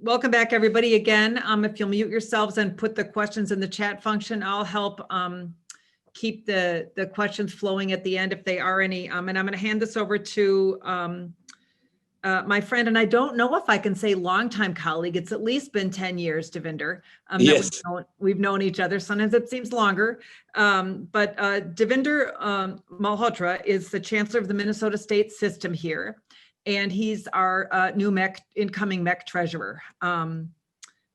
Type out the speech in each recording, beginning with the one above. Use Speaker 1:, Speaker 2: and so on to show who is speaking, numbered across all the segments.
Speaker 1: Welcome back, everybody. Again, if you'll mute yourselves and put the questions in the chat function, I'll help keep the questions flowing at the end if they are any. And I'm going to hand this over to my friend, and I don't know if I can say longtime colleague. It's at least been 10 years, Devinder.
Speaker 2: Yes.
Speaker 1: That we've known each other. Sometimes it seems longer. But Devinder Malhotra is the Chancellor of the Minnesota State System here. And he's our new incoming MEC treasurer. And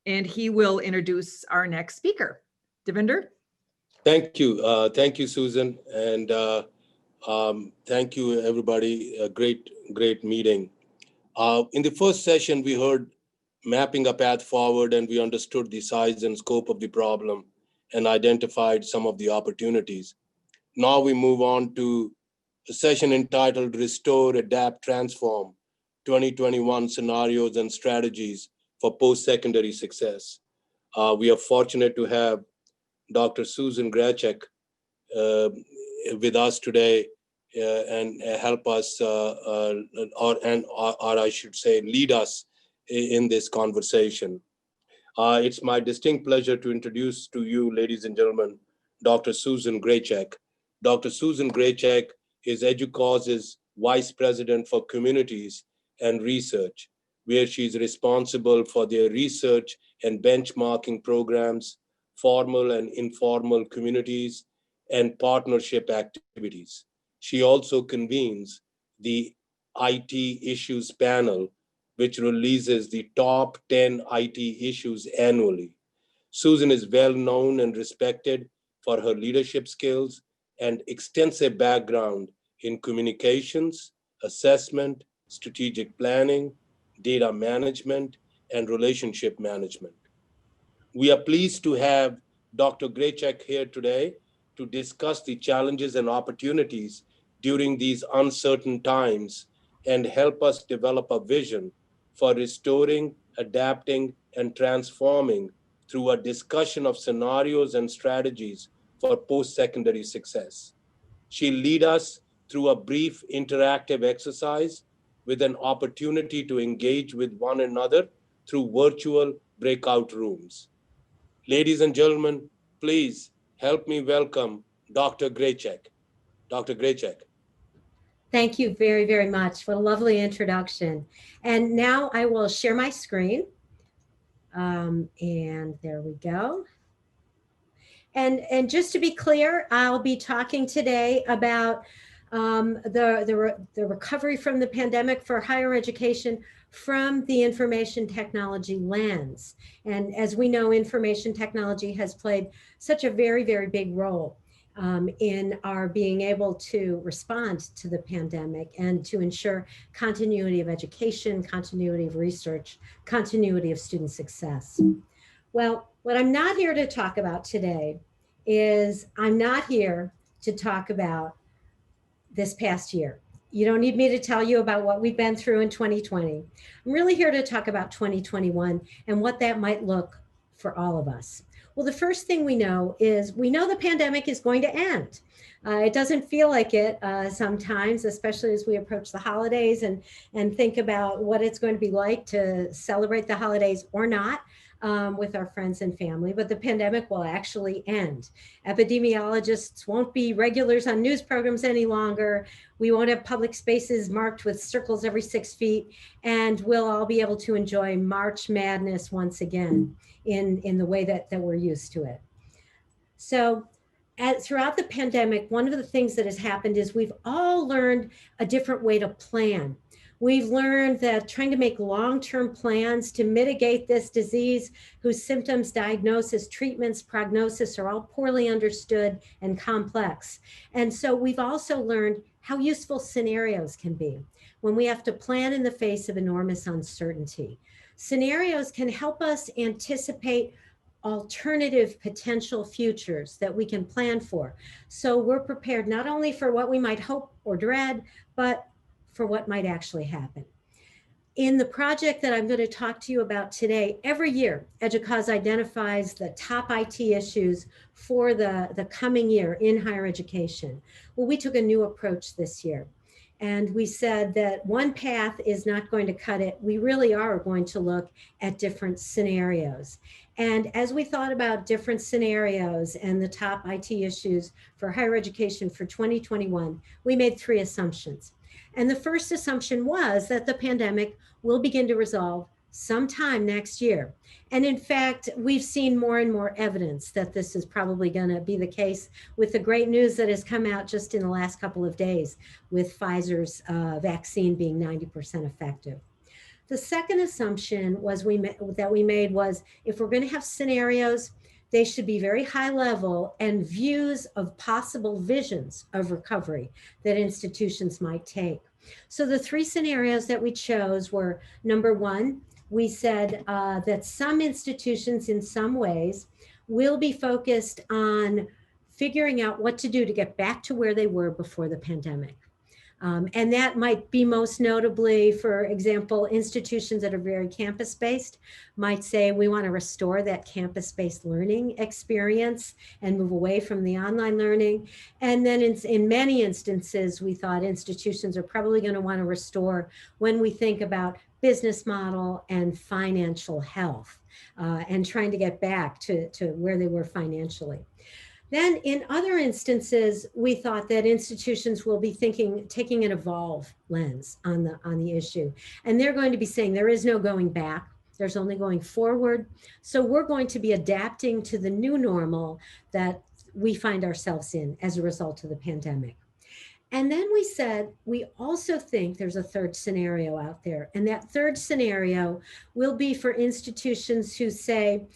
Speaker 1: he will introduce our next speaker. Devinder?
Speaker 2: Thank you. Thank you, Susan. And thank you, everybody. A great meeting. In the first session, we heard mapping a path forward, and we understood the size and scope of the problem and identified some of the opportunities. Now we move on to a session entitled Restore, Adapt, Transform, 2021 Scenarios and Strategies for Post-Secondary Success. We are fortunate to have Dr. Susan Grajek with us today and help us, or I should say, lead us in this conversation. It's my distinct pleasure to introduce to you, ladies and gentlemen, Dr. Susan Grajek. Dr. Susan Grajek is EDUCAUSE's Vice President for Communities and Research, where she's responsible for their research and benchmarking programs, formal and informal communities, and partnership activities. She also convenes the IT Issues Panel, which releases the top 10 IT issues annually. Susan is well known and respected for her leadership skills and extensive background in communications, assessment, strategic planning, data management, and relationship management. We are pleased to have Dr. Grajek here today to discuss the challenges and opportunities during these uncertain times and help us develop a vision for restoring, adapting, and transforming through a discussion of scenarios and strategies for post-secondary success. She'll lead us through a brief interactive exercise with an opportunity to engage with one another through virtual breakout rooms. Ladies and gentlemen, please help me welcome Dr. Grajek. Dr. Grajek.
Speaker 3: Thank you very, very much. What a lovely introduction. And now I will share my screen. And there we go. And just to be clear, I'll be talking today about the recovery from the pandemic for higher education from the information technology lens. And as we know, information technology has played such a very, very big role in our being able to respond to the pandemic and to ensure continuity of education, continuity of research, continuity of student success. Well, what I'm not here to talk about today is I'm not here to talk about this past year. You don't need me to tell you about what we've been through in 2020. I'm really here to talk about 2021 and what that might look for all of us. Well, the first thing we know is we know the pandemic is going to end. It doesn't feel like it sometimes, especially as we approach the holidays and think about what it's going to be like to celebrate the holidays or not with our friends and family, but the pandemic will actually end. Epidemiologists won't be regulars on news programs any longer. We won't have public spaces marked with circles every 6 feet, and we'll all be able to enjoy March Madness once again in the way that we're used to it. So throughout the pandemic, one of the things that has happened is we've all learned a different way to plan. We've learned that trying to make long-term plans to mitigate this disease, whose symptoms, diagnosis, treatments, prognosis are all poorly understood and complex. And so we've also learned how useful scenarios can be when we have to plan in the face of enormous uncertainty. Scenarios can help us anticipate alternative potential futures that we can plan for. So we're prepared not only for what we might hope or dread, but for what might actually happen. In the project that I'm going to talk to you about today, every year, EDUCAUSE identifies the top IT issues for the coming year in higher education. Well, we took a new approach this year. And we said that one path is not going to cut it. We really are going to look at different scenarios. And as we thought about different scenarios and the top IT issues for higher education for 2021, we made 3 assumptions. And the first assumption was that the pandemic will begin to resolve sometime next year. And in fact, we've seen more and more evidence that this is probably going to be the case with the great news that has come out just in the last couple of days with Pfizer's vaccine being 90% effective. The second assumption was that we made was if we're going to have scenarios, they should be very high level and views of possible visions of recovery that institutions might take. So the 3 scenarios that we chose were, number 1, we said that some institutions in some ways will be focused on figuring out what to do to get back to where they were before the pandemic. And that might be most notably, for example, institutions that are very campus-based might say we want to restore that campus-based learning experience and move away from the online learning. And then in many instances, we thought institutions are probably going to want to restore when we think about business model and financial health and trying to get back to where they were financially. Then in other instances, we thought that institutions will be taking an evolve lens on the issue. And they're going to be saying there is no going back, there's only going forward. So we're going to be adapting to the new normal that we find ourselves in as a result of the pandemic. And then we said, we also think there's a third scenario out there. And that third scenario will be for institutions who say,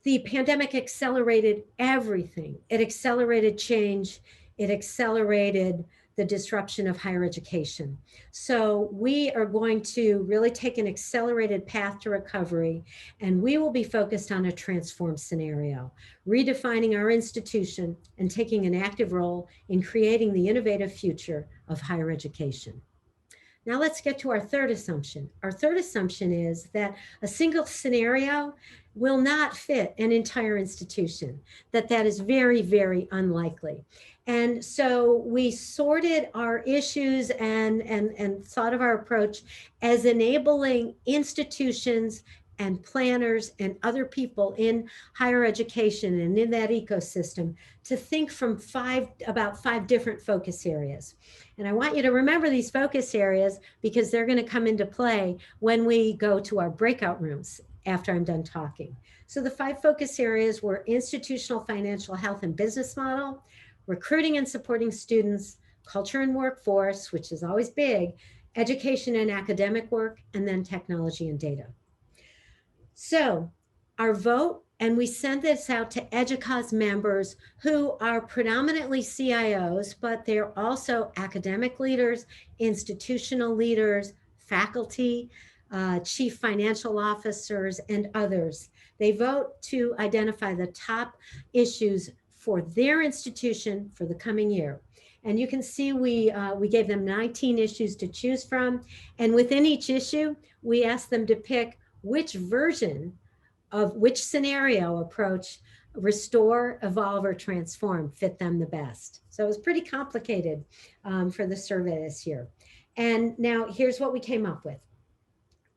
Speaker 3: the pandemic accelerated everything. It accelerated change. It accelerated the disruption of higher education. So we are going to really take an accelerated path to recovery, and we will be focused on a transform scenario, redefining our institution and taking an active role in creating the innovative future of higher education. Now let's get to our third assumption. Our third assumption is that a single scenario will not fit an entire institution, that is very, very unlikely. And so we sorted our issues and thought of our approach as enabling institutions and planners and other people in higher education and in that ecosystem to think from about five different focus areas. And I want you to remember these focus areas because they're going to come into play when we go to our breakout rooms after I'm done talking. So the 5 focus areas were institutional financial health and business model, recruiting and supporting students, culture and workforce, which is always big, education and academic work, and then technology and data. So our vote, and we sent this out to EDUCAUSE members who are predominantly CIOs, but they're also academic leaders, institutional leaders, faculty, chief financial officers, and others. They vote to identify the top issues for their institution for the coming year. And you can see we gave them 19 issues to choose from. And within each issue, we asked them to pick which version of which scenario approach, restore, evolve, or transform, fit them the best. So it was pretty complicated for the survey this year. And now here's what we came up with.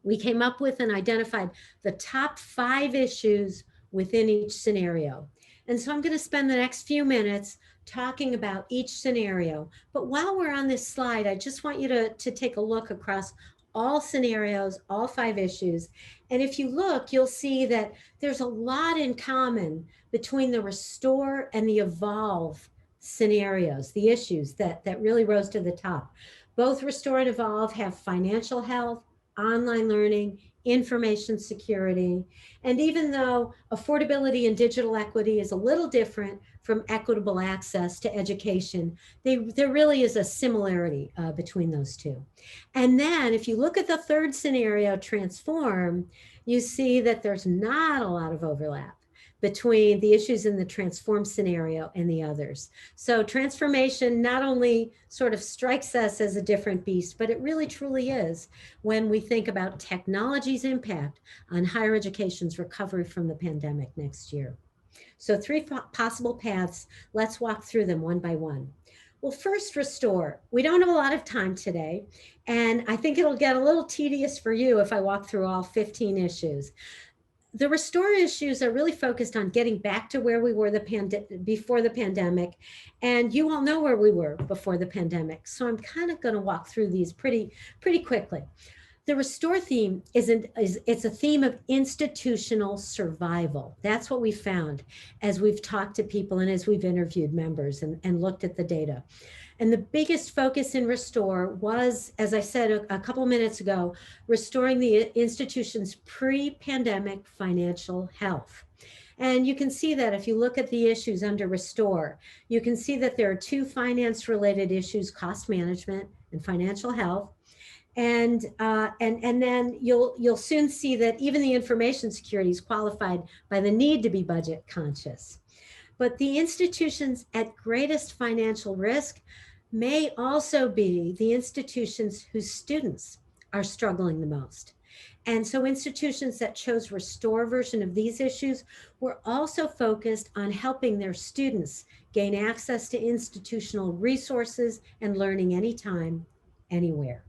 Speaker 3: We came up with and identified the top 5 issues within each scenario. And so I'm going to spend the next few minutes talking about each scenario. But while we're on this slide, I just want you to take a look across all scenarios, all 5 issues. And if you look, you'll see that there's a lot in common between the restore and the evolve scenarios, the issues that really rose to the top. Both restore and evolve have financial health, online learning, information security. And even though affordability and digital equity is a little different from equitable access to education, there really is a similarity between those two. And then if you look at the third scenario, transform, you see that there's not a lot of overlap between the issues in the transform scenario and the others. So transformation not only sort of strikes us as a different beast, but it really truly is when we think about technology's impact on higher education's recovery from the pandemic next year. So 3 possible paths, let's walk through them one by one. Well, first, restore. We don't have a lot of time today, and I think it'll get a little tedious for you if I walk through all 15 issues. The restore issues are really focused on getting back to where we were before the pandemic, and you all know where we were before the pandemic. So I'm kind of going to walk through these pretty quickly. The restore theme it's a theme of institutional survival. That's what we found as we've talked to people and as we've interviewed members and looked at the data. And the biggest focus in restore was, as I said a couple minutes ago, restoring the institution's pre-pandemic financial health. And you can see that if you look at the issues under restore, you can see that there are two finance related issues: cost management and financial health. And then you'll soon see that even the information security is qualified by the need to be budget conscious. But the institutions at greatest financial risk may also be the institutions whose students are struggling the most. And so institutions that chose restore version of these issues were also focused on helping their students gain access to institutional resources and learning anytime, anywhere.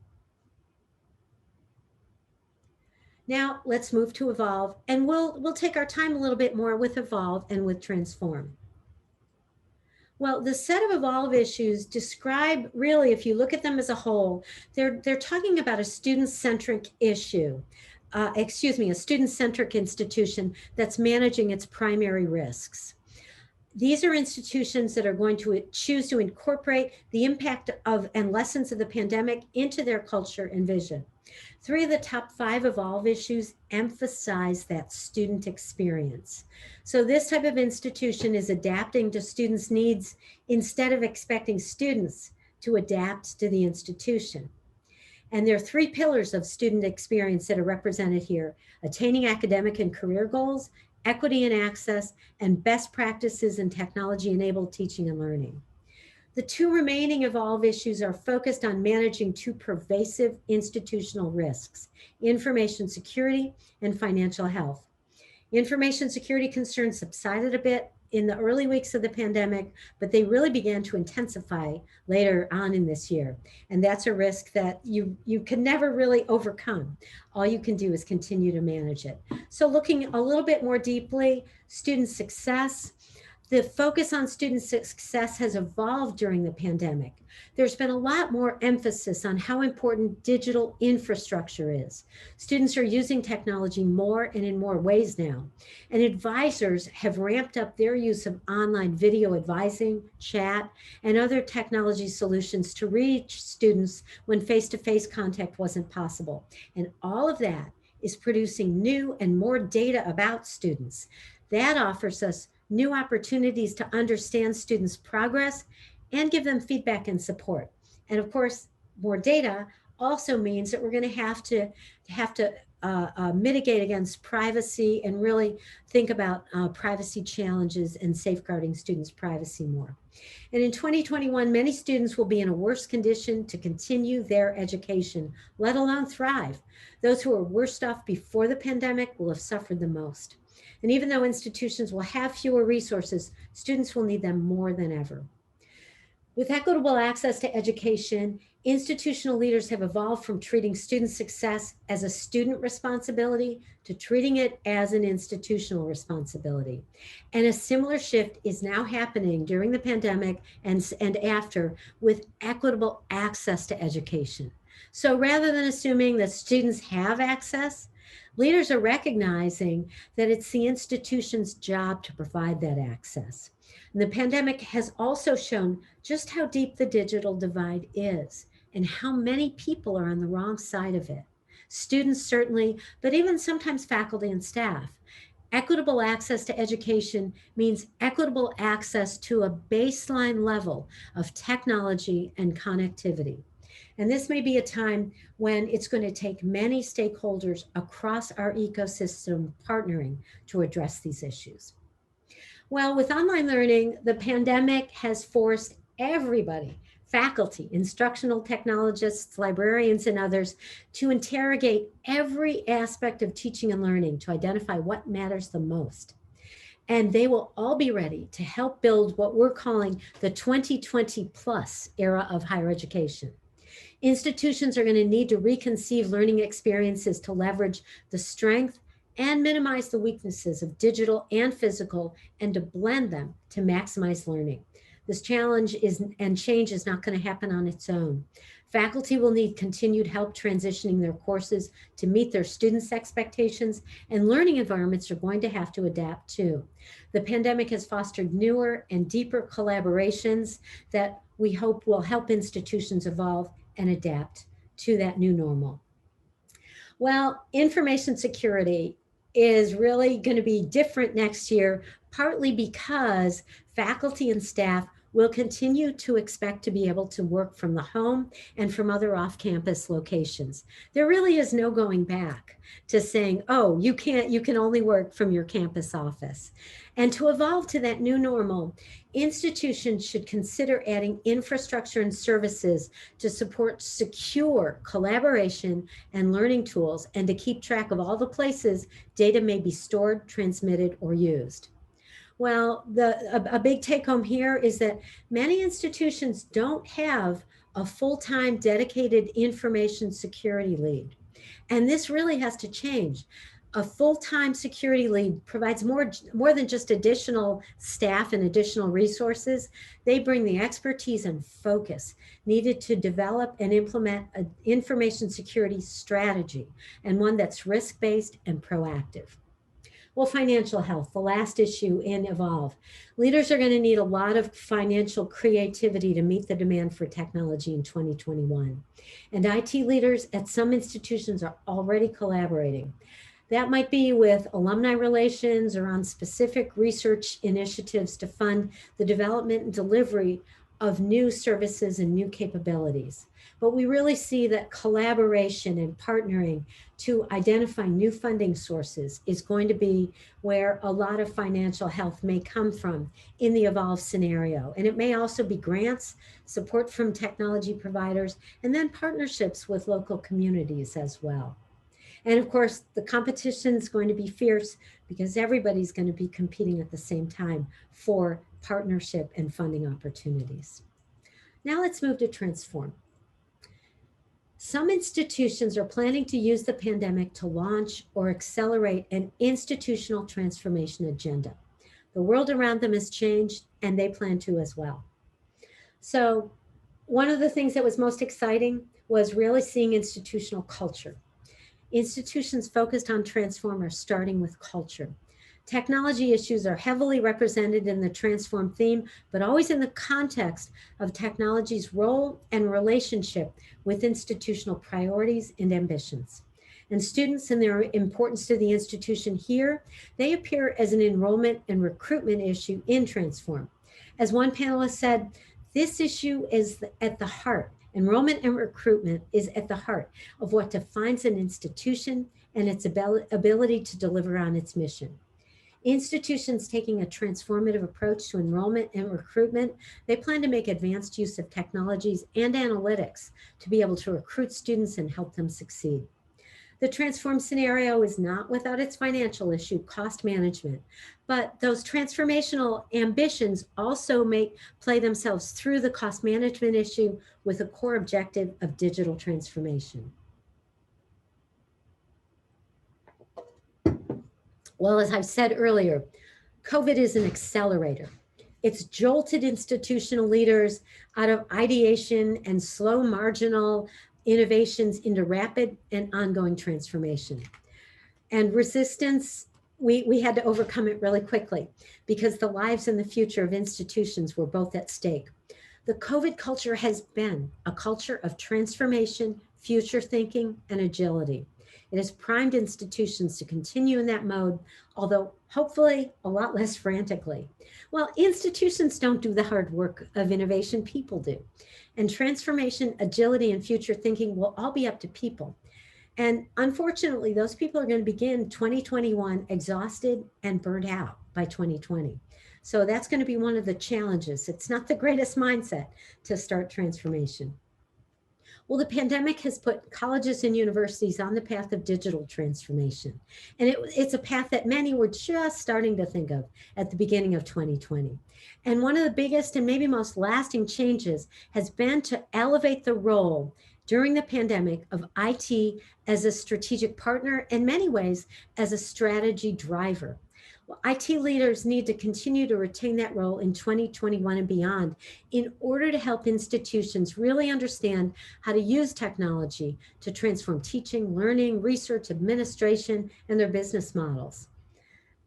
Speaker 3: Now let's move to evolve, and we'll take our time a little bit more with evolve and with transform. Well, the set of evolve issues describe, really, if you look at them as a whole, they're talking about a student-centric issue, a student-centric institution that's managing its primary risks. These are institutions that are going to choose to incorporate the impact of and lessons of the pandemic into their culture and vision. 3 of the top 5 evolve issues emphasize that student experience. So this type of institution is adapting to students' needs instead of expecting students to adapt to the institution. And there are 3 pillars of student experience that are represented here: attaining academic and career goals, equity and access, and best practices in technology-enabled teaching and learning. The 2 remaining evolve issues are focused on managing 2 pervasive institutional risks: information security and financial health. Information security concerns subsided a bit in the early weeks of the pandemic, but they really began to intensify later on in this year. And that's a risk that you can never really overcome. All you can do is continue to manage it. So looking a little bit more deeply, student success. The focus on student success has evolved during the pandemic. There's been a lot more emphasis on how important digital infrastructure is. Students are using technology more and in more ways now. And advisors have ramped up their use of online video advising, chat, and other technology solutions to reach students when face-to-face contact wasn't possible. And all of that is producing new and more data about students. That offers us new opportunities to understand students' progress and give them feedback and support. And of course, more data also means that we're going to have to mitigate against privacy and really think about privacy challenges and safeguarding students' privacy more. And in 2021, many students will be in a worse condition to continue their education, let alone thrive. Those who were worst off before the pandemic will have suffered the most. And even though institutions will have fewer resources, students will need them more than ever. With equitable access to education, institutional leaders have evolved from treating student success as a student responsibility to treating it as an institutional responsibility. And a similar shift is now happening during the pandemic and after, with equitable access to education. So rather than assuming that students have access, leaders are recognizing that it's the institution's job to provide that access. And the pandemic has also shown just how deep the digital divide is and how many people are on the wrong side of it. Students certainly, but even sometimes faculty and staff. Equitable access to education means equitable access to a baseline level of technology and connectivity. And this may be a time when it's going to take many stakeholders across our ecosystem partnering to address these issues. Well, with online learning, the pandemic has forced everybody, faculty, instructional technologists, librarians, and others, to interrogate every aspect of teaching and learning to identify what matters the most. And they will all be ready to help build what we're calling the 2020 plus era of higher education. Institutions are going to need to reconceive learning experiences to leverage the strength and minimize the weaknesses of digital and physical, and to blend them to maximize learning. This challenge and change is not going to happen on its own. Faculty will need continued help transitioning their courses to meet their students' expectations, and learning environments are going to have to adapt too. The pandemic has fostered newer and deeper collaborations that we hope will help institutions evolve and adapt to that new normal. Well, information security is really going to be different next year, partly because faculty and staff will continue to expect to be able to work from the home and from other off-campus locations. There really is no going back to saying, oh, you can only work from your campus office. And to evolve to that new normal, institutions should consider adding infrastructure and services to support secure collaboration and learning tools, and to keep track of all the places data may be stored, transmitted, or used. Well, a big take home here is that many institutions don't have a full-time dedicated information security lead. And this really has to change. A full-time security lead provides more than just additional staff and additional resources. They bring the expertise and focus needed to develop and implement an information security strategy, and one that's risk-based and proactive. Well, financial health, the last issue in Evolve. Leaders are going to need a lot of financial creativity to meet the demand for technology in 2021. And IT leaders at some institutions are already collaborating. That might be with alumni relations or on specific research initiatives to fund the development and delivery of new services and new capabilities. But we really see that collaboration and partnering to identify new funding sources is going to be where a lot of financial health may come from in the Evolve scenario. And it may also be grants, support from technology providers, and then partnerships with local communities as well. And of course, the competition is going to be fierce because everybody's going to be competing at the same time for partnership and funding opportunities. Now let's move to transform. Some institutions are planning to use the pandemic to launch or accelerate an institutional transformation agenda. The world around them has changed, and they plan to as well. So one of the things that was most exciting was really seeing institutional culture. Institutions focused on transform are starting with culture. Technology issues are heavily represented in the transform theme, but always in the context of technology's role and relationship with institutional priorities and ambitions. And students and their importance to the institution here, they appear as an enrollment and recruitment issue in transform. As one panelist said, this issue is at the heart. Enrollment and recruitment is at the heart of what defines an institution and its ability to deliver on its mission. Institutions taking a transformative approach to enrollment and recruitment, they plan to make advanced use of technologies and analytics to be able to recruit students and help them succeed. The transform scenario is not without its financial issue, cost management, but those transformational ambitions also play themselves through the cost management issue with a core objective of digital transformation. Well, as I said earlier, COVID is an accelerator. It's jolted institutional leaders out of ideation and slow marginal innovations into rapid and ongoing transformation. And resistance, we had to overcome it really quickly because the lives and the future of institutions were both at stake. The COVID culture has been a culture of transformation, future thinking, and agility. It has primed institutions to continue in that mode, although hopefully a lot less frantically. Well, institutions don't do the hard work of innovation, people do. And transformation, agility, and future thinking will all be up to people. And unfortunately, those people are going to begin 2021 exhausted and burned out by 2020. So that's going to be one of the challenges. It's not the greatest mindset to start transformation. Well, the pandemic has put colleges and universities on the path of digital transformation. And it's a path that many were just starting to think of at the beginning of 2020. And one of the biggest and maybe most lasting changes has been to elevate the role during the pandemic of IT as a strategic partner, in many ways as a strategy driver. Well, IT leaders need to continue to retain that role in 2021 and beyond in order to help institutions really understand how to use technology to transform teaching, learning, research, administration, and their business models.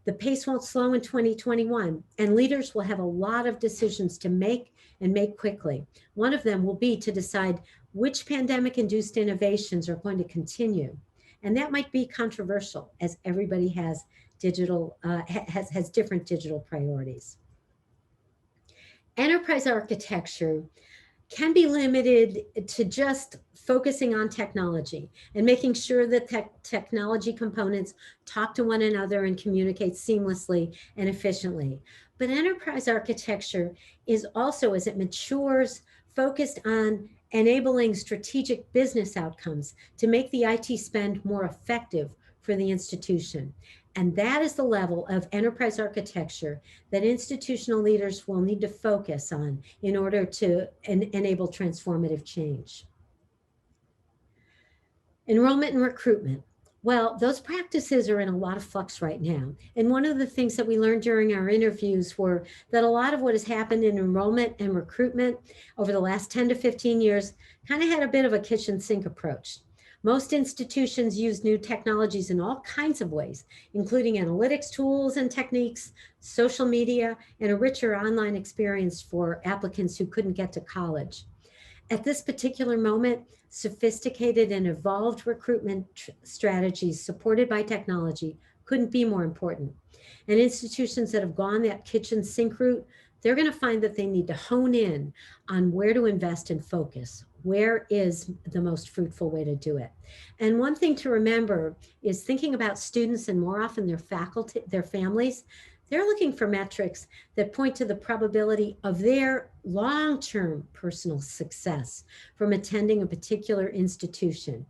Speaker 3: The pace won't slow in 2021, and leaders will have a lot of decisions to make and make quickly. One of them will be to decide which pandemic-induced innovations are going to continue. And that might be controversial, as everybody has different digital priorities. Enterprise architecture can be limited to just focusing on technology and making sure that technology components talk to one another and communicate seamlessly and efficiently. But enterprise architecture is also, as it matures, focused on enabling strategic business outcomes to make the IT spend more effective for the institution. And that is the level of enterprise architecture that institutional leaders will need to focus on in order to enable transformative change. Enrollment and recruitment. Well, those practices are in a lot of flux right now. And one of the things that we learned during our interviews were that a lot of what has happened in enrollment and recruitment over the last 10 to 15 years kind of had a bit of a kitchen sink approach. Most institutions use new technologies in all kinds of ways, including analytics tools and techniques, social media, and a richer online experience for applicants who couldn't get to college. At this particular moment, sophisticated and evolved recruitment strategies supported by technology couldn't be more important. And institutions that have gone that kitchen sink route, they're going to find that they need to hone in on where to invest and focus. Where is the most fruitful way to do it? And one thing to remember is thinking about students and more often their faculty, their families, they're looking for metrics that point to the probability of their long-term personal success from attending a particular institution.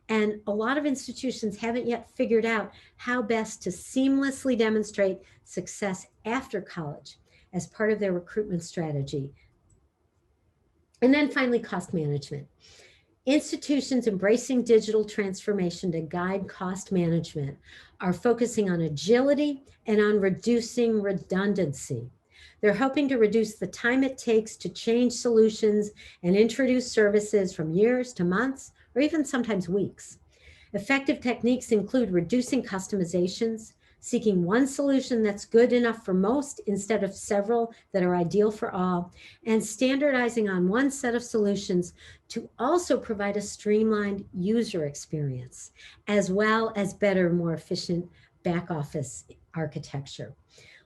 Speaker 3: And a lot of institutions haven't yet figured out how best to seamlessly demonstrate success after college as part of their recruitment strategy. And then finally, cost management. Institutions embracing digital transformation to guide cost management are focusing on agility and on reducing redundancy. They're hoping to reduce the time it takes to change solutions and introduce services from years to months, or even sometimes weeks. Effective techniques include reducing customizations, seeking one solution that's good enough for most instead of several that are ideal for all, and standardizing on one set of solutions to also provide a streamlined user experience, as well as better, more efficient back office architecture.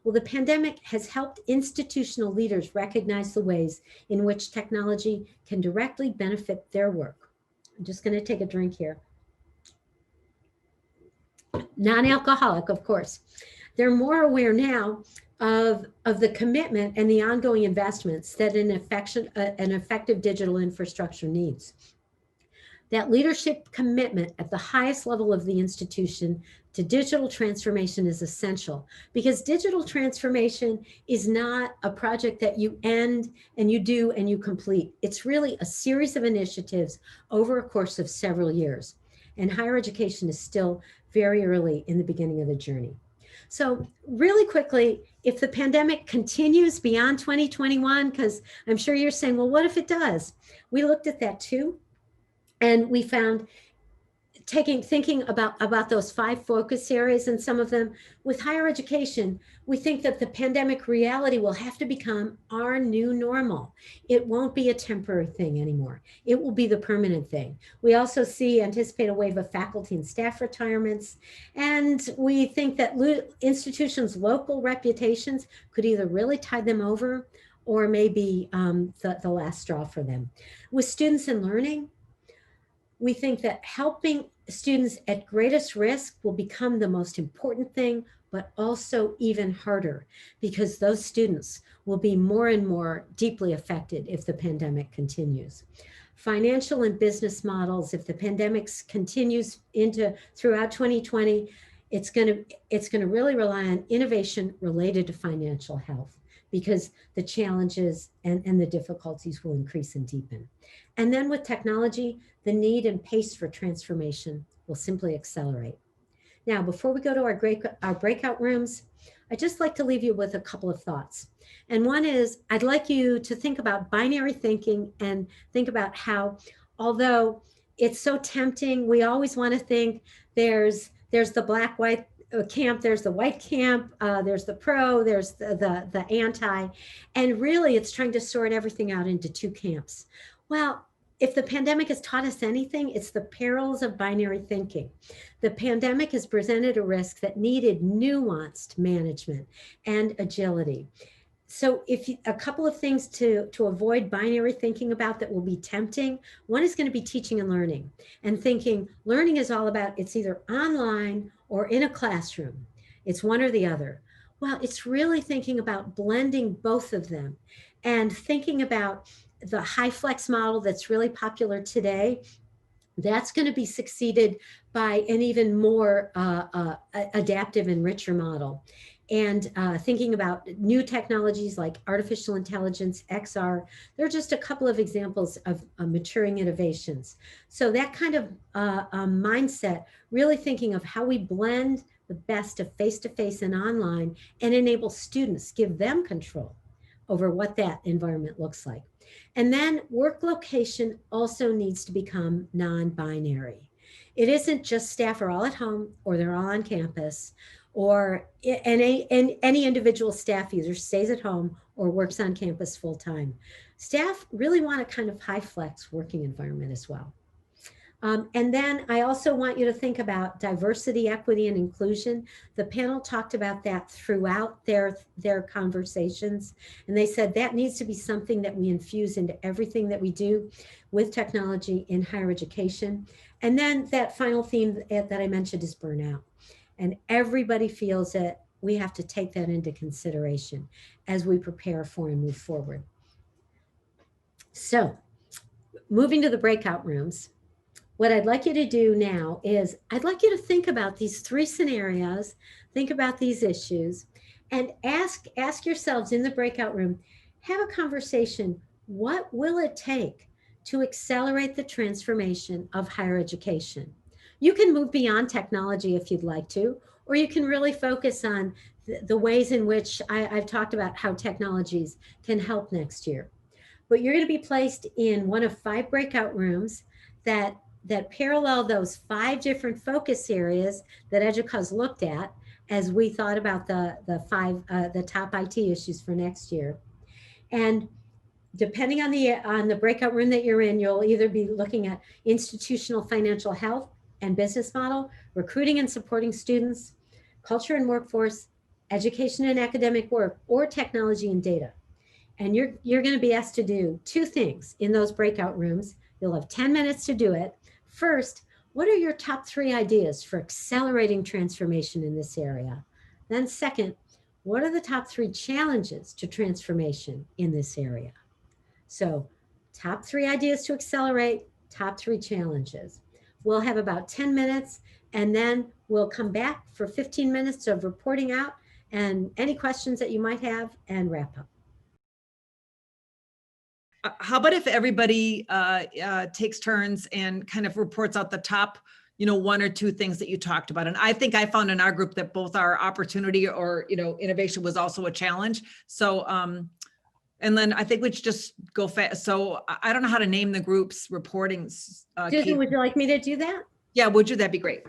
Speaker 3: Well, the pandemic has helped institutional leaders recognize the ways in which technology can directly benefit their work. I'm just going to take a drink here. Non-alcoholic, of course. They're more aware now of the commitment and the ongoing investments that an effective digital infrastructure needs. That leadership commitment at the highest level of the institution to digital transformation is essential, because digital transformation is not a project that you end and you do and you complete. It's really a series of initiatives over a course of several years. And higher education is still very early in the beginning of the journey. So really quickly, if the pandemic continues beyond 2021, because I'm sure you're saying, well, what if it does? We looked at that too. And we found thinking about those 5 focus areas, and some of them with higher education, we think that the pandemic reality will have to become our new normal. It won't be a temporary thing anymore. It will be the permanent thing. We also anticipate a wave of faculty and staff retirements. And we think that institutions' local reputations could either really tide them over or maybe the last straw for them. With students and learning, we think that helping students at greatest risk will become the most important thing, but also even harder, because those students will be more and more deeply affected if the pandemic continues. financial and business models, if the pandemic continues throughout 2020, it's going to really rely on innovation related to financial health, because the challenges and the difficulties will increase and deepen. And then with technology, the need and pace for transformation will simply accelerate. Now, before we go to our breakout rooms, I'd just like to leave you with a couple of thoughts. And one is, I'd like you to think about binary thinking and think about how, although it's so tempting, we always want to think there's the black, white camp, there's the white camp, there's the pro, there's the anti, and really it's trying to sort everything out into two camps. Well, if the pandemic has taught us anything, it's the perils of binary thinking. The pandemic has presented a risk that needed nuanced management and agility. So a couple of things to avoid binary thinking about that will be tempting. One is going to be teaching and learning, and thinking learning is all about it's either online or in a classroom. It's one or the other. Well, it's really thinking about blending both of them and thinking about the high flex model that's really popular today. That's going to be succeeded by an even more adaptive and richer model. And thinking about new technologies like artificial intelligence, XR, there are just a couple of examples of maturing innovations. So that kind of mindset, really thinking of how we blend the best of face-to-face and online and enable students, give them control over what that environment looks like. And then work location also needs to become non-binary. It isn't just staff are all at home or they're all on campus, or any individual staff either stays at home or works on campus full time. Staff really want a kind of high flex working environment as well. And then I also want you to think about diversity, equity, and inclusion. The panel talked about that throughout their conversations. And they said that needs to be something that we infuse into everything that we do with technology in higher education. And then that final theme that I mentioned is burnout. And everybody feels that we have to take that into consideration as we prepare for and move forward. So moving to the breakout rooms, what I'd like you to do now is I'd like you to think about these three scenarios, think about these issues, and ask yourselves in the breakout room, have a conversation. What will it take to accelerate the transformation of higher education? You can move beyond technology if you'd like to, or you can really focus on the ways in which I've talked about how technologies can help next year. But you're going to be placed in one of 5 breakout rooms that parallel those 5 different focus areas that EDUCAUSE looked at as we thought about the top IT issues for next year. And depending on the breakout room that you're in, you'll either be looking at institutional financial health and business model, recruiting and supporting students, culture and workforce, education and academic work, or technology and data. And you're going to be asked to do 2 things in those breakout rooms. You'll have 10 minutes to do it. First, what are your top 3 ideas for accelerating transformation in this area? Then second, what are the top 3 challenges to transformation in this area? So top 3 ideas to accelerate, top 3 challenges. We'll have about 10 minutes, and then we'll come back for 15 minutes of reporting out and any questions that you might have, and wrap up.
Speaker 1: How about if everybody takes turns and kind of reports out the top, 1 or 2 things that you talked about? And I think I found in our group that both our opportunity or, innovation was also a challenge. So, and then I think we should just go fast. So I don't know how to name the groups reporting.
Speaker 3: Susan, would you like me to do that?
Speaker 1: Yeah, would you? That'd be great.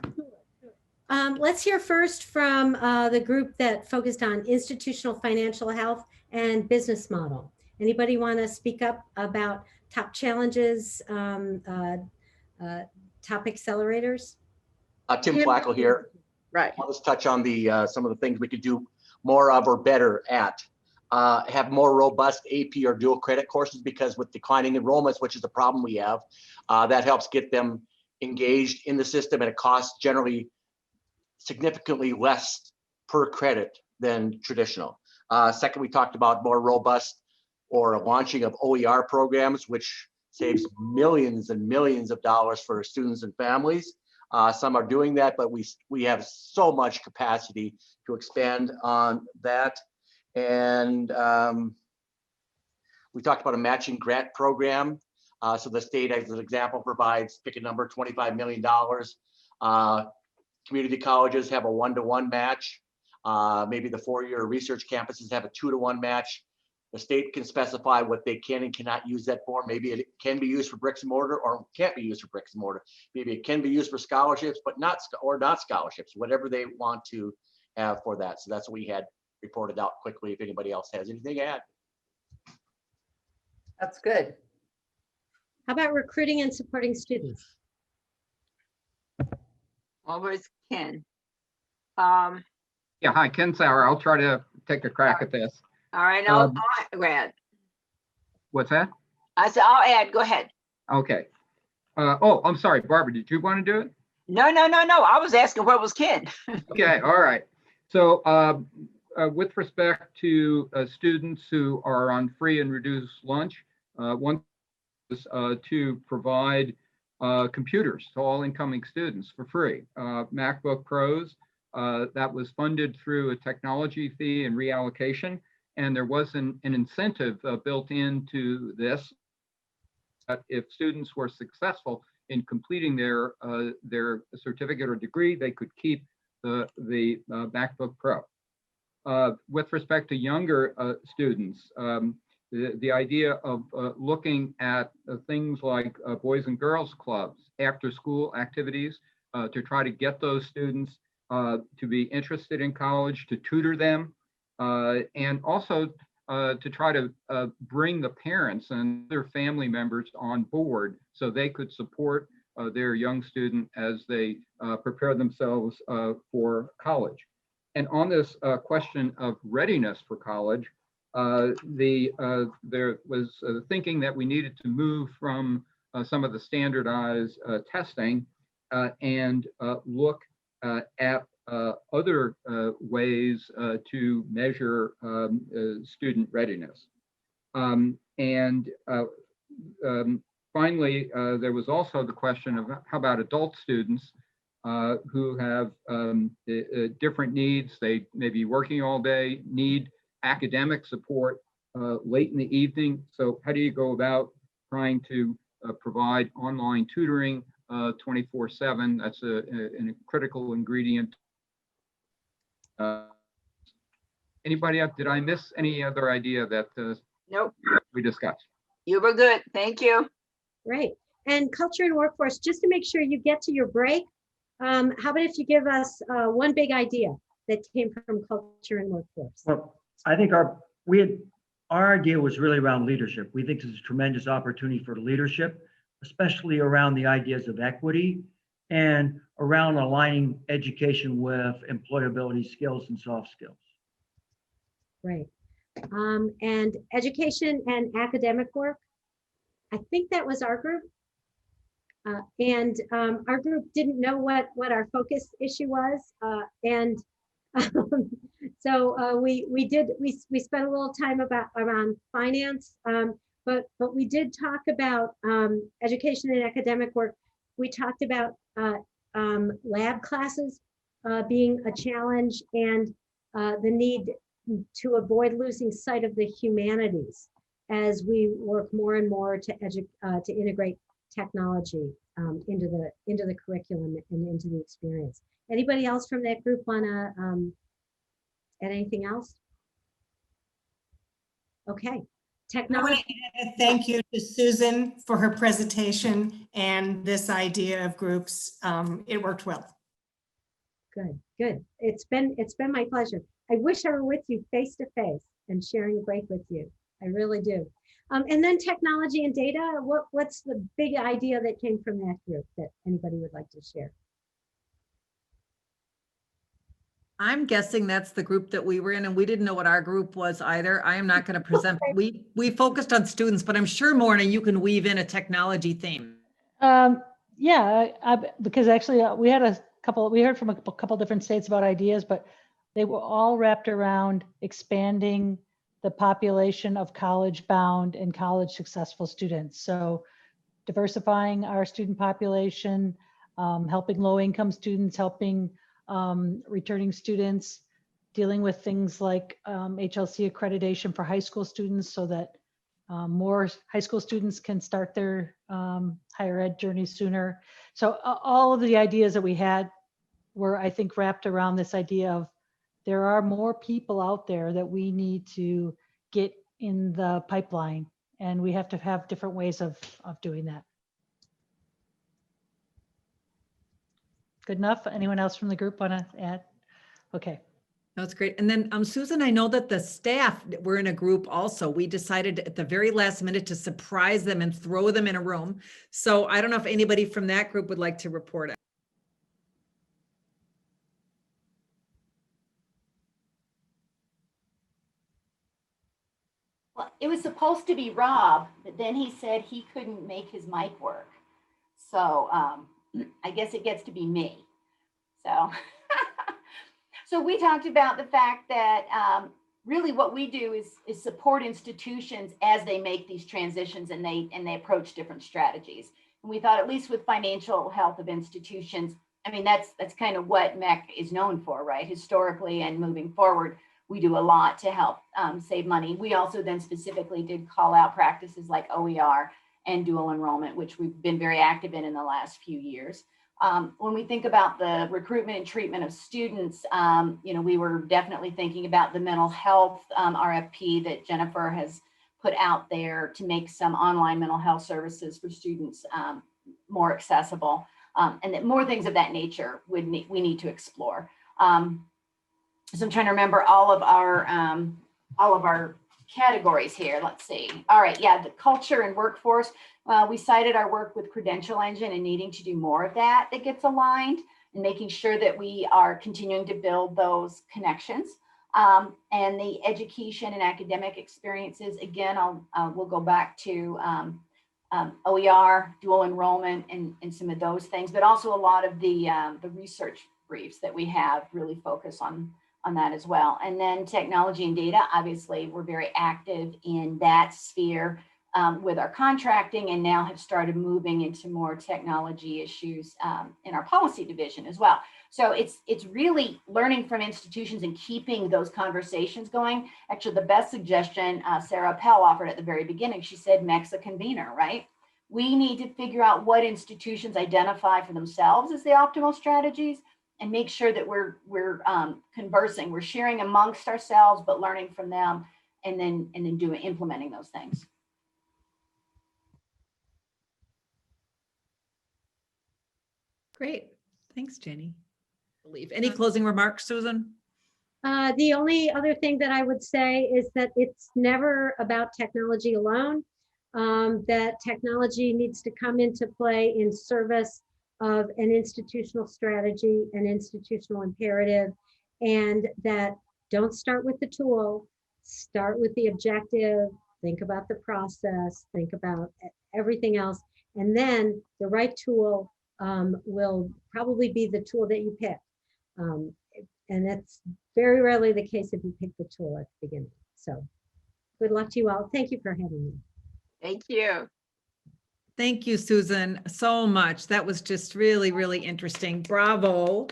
Speaker 3: Let's hear first from the group that focused on institutional financial health and business model. Anybody want to speak up about top challenges, top accelerators?
Speaker 4: Tim Flackel here.
Speaker 5: Right.
Speaker 4: I'll just touch on some of the things we could do more of or better at. Have more robust AP or dual credit courses, because with declining enrollments, which is the problem we have, that helps get them engaged in the system, and it costs generally significantly less per credit than traditional. Second, we talked about more robust or a launching of OER programs, which saves millions and millions of dollars for students and families. Some are doing that, but we have so much capacity to expand on that. And we talked about a matching grant program. So the state, as an example, provides, pick a number, $25 million. Community colleges have a 1-to-1 match. Maybe the four-year research campuses have a 2-to-1 match. The state can specify what they can and cannot use that for. Maybe it can be used for bricks and mortar, or can't be used for bricks and mortar. Maybe it can be used for scholarships, but not scholarships, whatever they want to have for that. So that's what we had reported out quickly. If anybody else has anything to add.
Speaker 5: That's good.
Speaker 3: How about recruiting and supporting students?
Speaker 5: Always Ken.
Speaker 6: Yeah, hi, Ken Sauer. I'll try to take a crack at this.
Speaker 5: All right, I'll go ahead.
Speaker 6: What's that?
Speaker 5: I said, I'll add, go ahead.
Speaker 6: Okay. Oh, I'm sorry, Barbara, did you want to do it?
Speaker 5: No. I was asking what was Ken.
Speaker 6: Okay, all right. So with respect to students who are on free and reduced lunch, one is to provide computers to all incoming students for free. MacBook Pros, that was funded through a technology fee and reallocation. And there was an incentive built into this. If students were successful in completing their certificate or degree, they could keep the MacBook Pro. With respect to younger students, the idea of looking at things like Boys and Girls Clubs, after school activities, to try to get those students to be interested in college, to tutor them, and also to try to bring the parents and their family members on board so they could support their young student as they prepare themselves for college. And on this question of readiness for college, there was thinking that we needed to move from some of the standardized testing and look at other ways to measure student readiness. Finally, there was also the question of how about adult students who have different needs. They may be working all day, need academic support late in the evening. So how do you go about trying to provide online tutoring 24/7? That's a critical ingredient. Anybody else? Did I miss any other idea that
Speaker 5: Nope,
Speaker 6: we discussed?
Speaker 5: you were good. Thank you.
Speaker 3: Great. And culture and workforce, just to make sure you get to your break, how about if you give us one big idea that came from culture and workforce?
Speaker 7: Well, I think our idea was really around leadership. We think there's a tremendous opportunity for leadership, especially around the ideas of equity and around aligning education with employability skills and soft skills.
Speaker 3: Right. And education and academic work, I think that was our group. Our group didn't know what our focus issue was. So we spent a little time around finance, but we did talk about education and academic work. We talked about lab classes being a challenge and the need to avoid losing sight of the humanities as we work more and more to integrate technology into the curriculum and into the experience. Anybody else from that group want to add anything else? Okay.
Speaker 8: I want
Speaker 3: Technology.
Speaker 8: to add a thank you to Susan for her presentation and this idea of groups. It worked well.
Speaker 3: Good. It's been my pleasure. I wish I were with you face to face and sharing a break with you. I really do. And then technology and data. What's the big idea that came from that group that anybody would like to share?
Speaker 1: I'm guessing that's the group that we were in, and we didn't know what our group was either. I am not going to present. We focused on students, but I'm sure, Morna, you can weave in a technology theme.
Speaker 9: Yeah, because actually we heard from a couple different states about ideas, but they were all wrapped around expanding the population of college bound and college successful students. So diversifying our student population, helping low-income students, helping returning students, dealing with things like HLC accreditation for high school students so that more high school students can start their higher ed journey sooner. So all of the ideas that we had were, I think, wrapped around this idea of there are more people out there that we need to get in the pipeline, and we have to have different ways of doing that. Good enough? Anyone else from the group want to add? Okay.
Speaker 1: That's great. And then Susan, I know that the staff were in a group also. We decided at the very last minute to surprise them and throw them in a room. So I don't know if anybody from that group would like to report it.
Speaker 10: Well, it was supposed to be Rob, but then he said he couldn't make his mic work. So I guess it gets to be me. So, so we talked about the fact that really what we do is support institutions as they make these transitions and they approach different strategies. And we thought, at least with financial health of institutions, I mean, that's kind of what MHEC is known for, right? Historically and moving forward, we do a lot to help save money. We also then specifically did call out practices like OER and dual enrollment, which we've been very active in the last few years. When we think about the recruitment and treatment of students, you know, we were definitely thinking about the mental health RFP that Jennifer has put out there to make some online mental health services for students more accessible, and that more things of that nature we need to explore. So I'm trying to remember all of our categories here. Let's see. All right. Yeah. The culture and workforce. We cited our work with Credential Engine and needing to do more of that gets aligned and making sure that we are continuing to build those connections. And the education and academic experiences, again, we'll go back to OER, dual enrollment, and some of those things, but also a lot of the research briefs that we have really focus on that as well. And then technology and data, obviously, we're very active in that sphere with our contracting, and now have started moving into more technology issues in our policy division as well. So it's really learning from institutions and keeping those conversations going. Actually, the best suggestion Sarah Pell offered at the very beginning, she said, MEC's a convener, right? We need to figure out what institutions identify for themselves as the optimal strategies, and make sure that we're conversing, we're sharing amongst ourselves, but learning from them, and then implementing those things.
Speaker 1: Great. Thanks, Jenny. Any closing remarks, Susan?
Speaker 3: The only other thing that I would say is that it's never about technology alone, that technology needs to come into play in service of an institutional strategy, an institutional imperative, and that don't start with the tool, start with the objective, think about the process, think about everything else, and then the right tool will probably be the tool that you pick. And that's very rarely the case if you pick the tool at the beginning. So good luck to you all. Thank you for having me.
Speaker 5: Thank you.
Speaker 1: Thank you, Susan, so much. That was just really, really interesting. Bravo.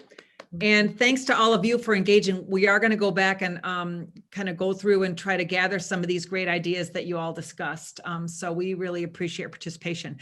Speaker 1: And thanks to all of you for engaging. We are going to go back and kind of go through and try to gather some of these great ideas that you all discussed. So we really appreciate your participation.